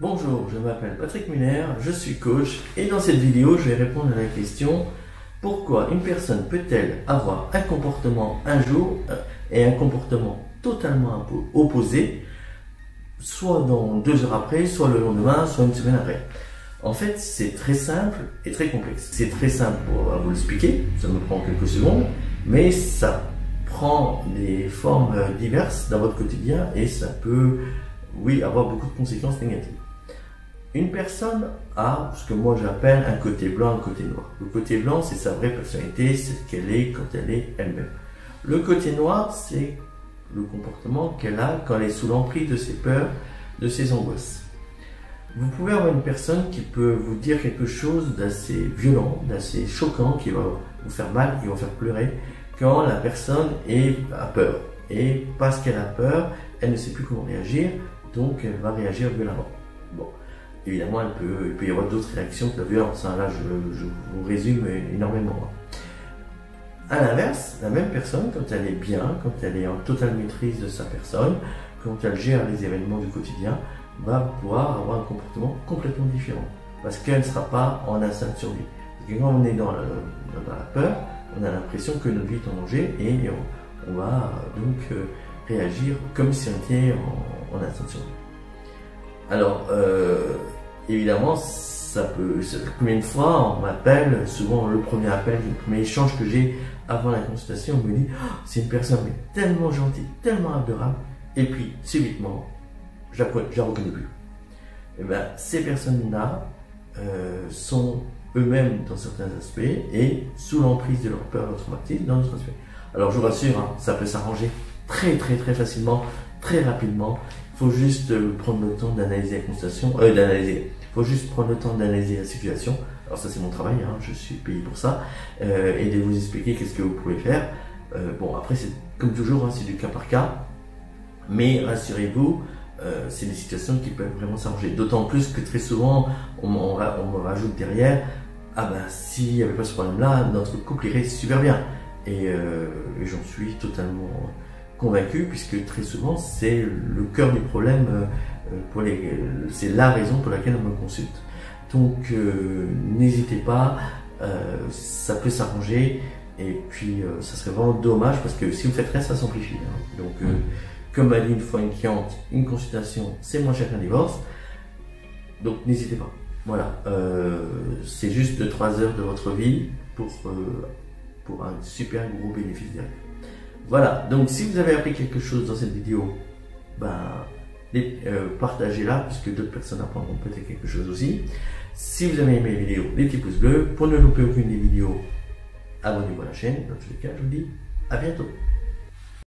Bonjour, je m'appelle Patrick Muller, je suis coach et dans cette vidéo je vais répondre à la question pourquoi une personne peut-elle avoir un comportement un jour et un comportement totalement opposé, soit dans 2 heures après, soit le lendemain, soit une semaine après. En fait, c'est très simple et très complexe. C'est très simple pour vous l'expliquer, ça me prend quelques secondes, mais ça prend des formes diverses dans votre quotidien et ça peut, oui, avoir beaucoup de conséquences négatives. Une personne a ce que moi j'appelle un côté blanc, un côté noir. Le côté blanc, c'est sa vraie personnalité, c'est ce qu'elle est quand elle est elle-même. Le côté noir, c'est le comportement qu'elle a quand elle est sous l'emprise de ses peurs, de ses angoisses. Vous pouvez avoir une personne qui peut vous dire quelque chose d'assez violent, d'assez choquant, qui va vous faire mal, qui va vous faire pleurer, quand la personne a peur. Et parce qu'elle a peur, elle ne sait plus comment réagir, donc elle va réagir violemment. Bon. Évidemment, il peut y avoir d'autres réactions que la violence. Là, je vous résume énormément. À l'inverse, la même personne, quand elle est bien, quand elle est en totale maîtrise de sa personne, quand elle gère les événements du quotidien, va pouvoir avoir un comportement complètement différent. Parce qu'elle ne sera pas en instinct de survie. Parce que quand on est dans la peur, on a l'impression que notre vie est en danger et on va donc réagir comme si on était en instinct de survie. Alors, évidemment, combien de fois on m'appelle, souvent le premier appel, le premier échange que j'ai avant la consultation, on me dit oh, c'est une personne mais tellement gentille, tellement adorable, et puis subitement, je la reconnais plus. Et bien, ces personnes-là sont eux-mêmes dans certains aspects et sous l'emprise de leur peur, de leur traumatisme dans d'autres aspects. Alors, je vous rassure, hein, ça peut s'arranger très facilement, très rapidement. Il faut juste prendre le temps d'analyser la constatation, il faut juste prendre le temps d'analyser la situation. Alors ça c'est mon travail, hein, je suis payé pour ça, et de vous expliquer qu'est-ce que vous pouvez faire. Bon après c'est comme toujours, hein, c'est du cas par cas, mais rassurez-vous, c'est des situations qui peuvent vraiment s'arranger. D'autant plus que très souvent on me rajoute derrière, ah ben s'il n'y avait pas ce problème-là, notre couple irait super bien. Et j'en suis totalement convaincu, puisque très souvent c'est le cœur du problème, c'est la raison pour laquelle on me consulte. Donc n'hésitez pas, ça peut s'arranger, et puis ça serait vraiment dommage parce que si vous faites rien, ça s'amplifie. Hein. Donc comme m'a dit une fois une cliente, une consultation c'est moins cher qu'un divorce, donc n'hésitez pas. Voilà, c'est juste 2-3 heures de votre vie pour un super gros bénéfice derrière. Voilà, donc si vous avez appris quelque chose dans cette vidéo, partagez-la, puisque d'autres personnes apprendront peut-être quelque chose aussi. Si vous avez aimé la vidéo, les petits pouces bleus. Pour ne louper aucune des vidéos, abonnez-vous à la chaîne. Dans tous les cas, je vous dis à bientôt.